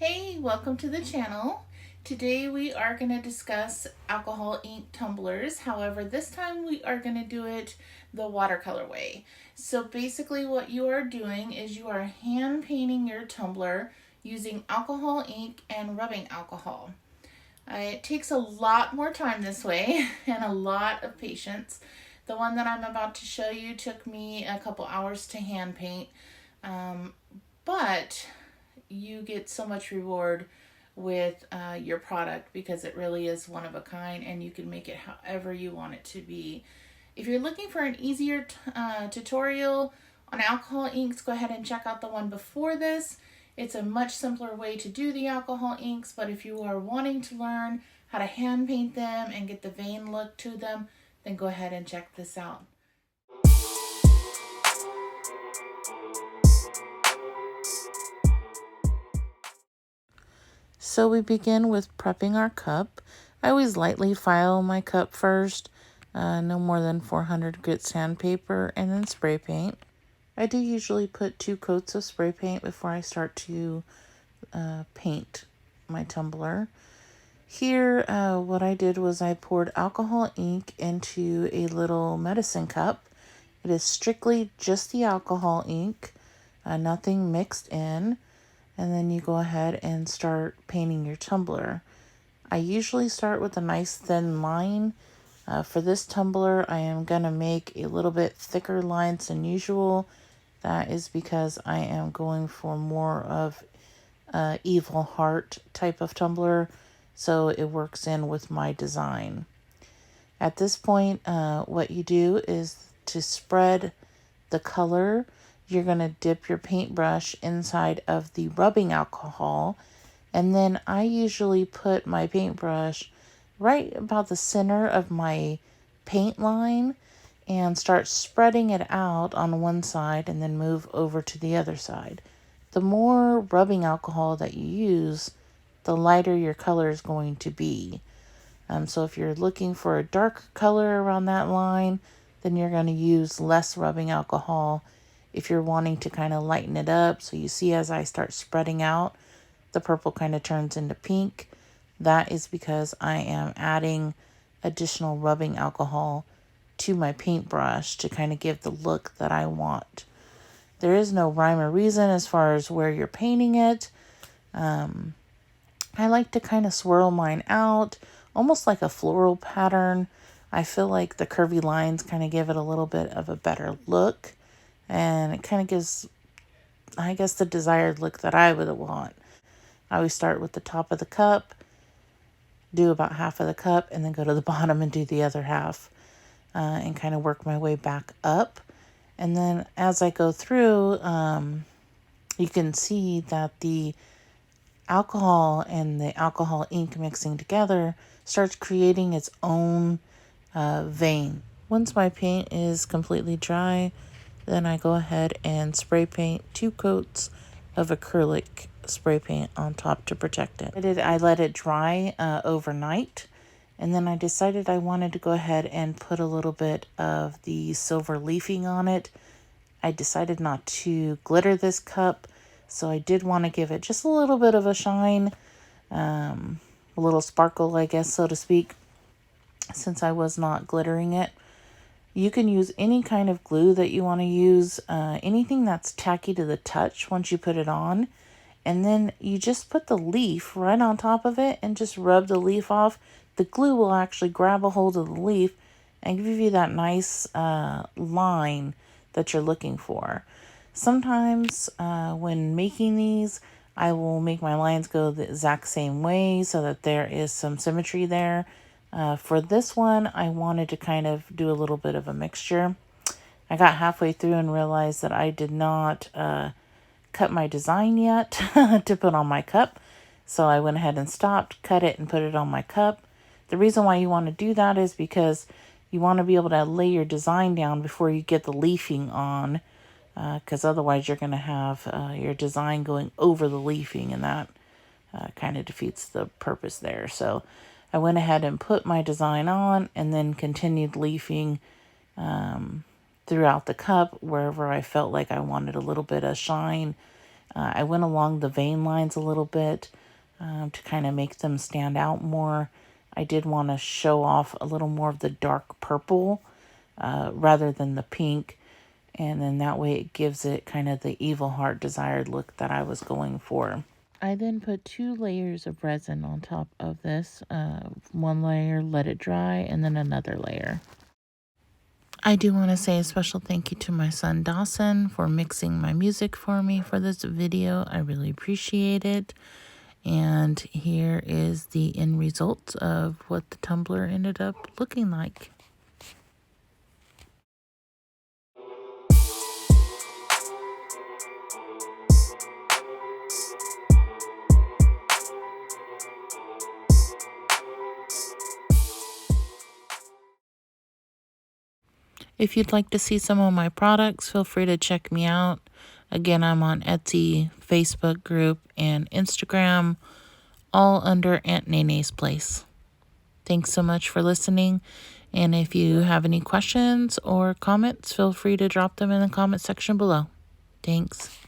Hey, welcome to the channel. Today we are going to discuss alcohol ink tumblers. However, this time we are going to do it the watercolor way. So basically what you are doing is you are hand painting your tumbler using alcohol ink and rubbing alcohol. It takes a lot more time this way and a lot of patience. The one that I'm about to show you took me a couple hours to hand paint, but you get so much reward with your product because it really is one of a kind and you can make it however you want it to be. If you're looking for an easier tutorial on alcohol inks, go ahead and check out the one before this. It's a much simpler way to do the alcohol inks, but if you are wanting to learn how to hand paint them and get the vein look to them, then go ahead and check this out. So we begin with prepping our cup. I always lightly file my cup first, no more than 400 grit sandpaper, and then spray paint. I do usually put 2 coats of spray paint before I start to paint my tumbler. Here, what I did was I poured alcohol ink into a little medicine cup. It is strictly just the alcohol ink, nothing mixed in. And then you go ahead and start painting your tumbler. I usually start with a nice thin line. For this tumbler, I am going to make a little bit thicker lines than usual. That is because I am going for more of evil heart type of tumbler, so it works in with my design. At this point, what you do is to spread the color. You're going to dip your paintbrush inside of the rubbing alcohol, and then I usually put my paintbrush right about the center of my paint line and start spreading it out on one side and then move over to the other side. The more rubbing alcohol that you use, the lighter your color is going to be. So if you're looking for a darker color around that line, then you're going to use less rubbing alcohol. If you're wanting to kind of lighten it up, so you see as I start spreading out, the purple kind of turns into pink. That is because I am adding additional rubbing alcohol to my paintbrush to kind of give the look that I want. There is no rhyme or reason as far as where you're painting it. I like to kind of swirl mine out, almost like a floral pattern. I feel like the curvy lines kind of give it a little bit of a better look. And it kind of gives, I guess, the desired look that I would want. I always start with the top of the cup, do about half of the cup, and then go to the bottom and do the other half, and kind of work my way back up. And then as I go through, you can see that the alcohol and the alcohol ink mixing together starts creating its own vein. Once my paint is completely dry, then I go ahead and spray paint 2 coats of acrylic spray paint on top to protect it. I let it dry overnight, and then I decided I wanted to go ahead and put a little bit of the silver leafing on it. I decided not to glitter this cup, so I did want to give it just a little bit of a shine, a little sparkle, I guess, so to speak, since I was not glittering it. You can use any kind of glue that you want to use, anything that's tacky to the touch once you put it on. And then you just put the leaf right on top of it and just rub the leaf off. The glue will actually grab a hold of the leaf and give you that nice line that you're looking for. Sometimes when making these, I will make my lines go the exact same way so that there is some symmetry there. For this one, I wanted to kind of do a little bit of a mixture. I got halfway through and realized that I did not cut my design yet to put on my cup. So I went ahead and stopped, cut it, and put it on my cup. The reason why you want to do that is because you want to be able to lay your design down before you get the leafing on, because otherwise you're going to have your design going over the leafing, and that kind of defeats the purpose there. So I went ahead and put my design on and then continued leafing throughout the cup wherever I felt like I wanted a little bit of shine. I went along the vein lines a little bit to kind of make them stand out more. I did want to show off a little more of the dark purple rather than the pink. And then that way it gives it kind of the evil heart desired look that I was going for. I then put 2 layers of resin on top of this. One layer, let it dry, and then another layer. I do want to say a special thank you to my son Dawson for mixing my music for me for this video. I really appreciate it. And here is the end result of what the tumbler ended up looking like. If you'd like to see some of my products, feel free to check me out. Again, I'm on Etsy, Facebook group, and Instagram, all under Aunt Nene's Place. Thanks so much for listening. And if you have any questions or comments, feel free to drop them in the comment section below. Thanks.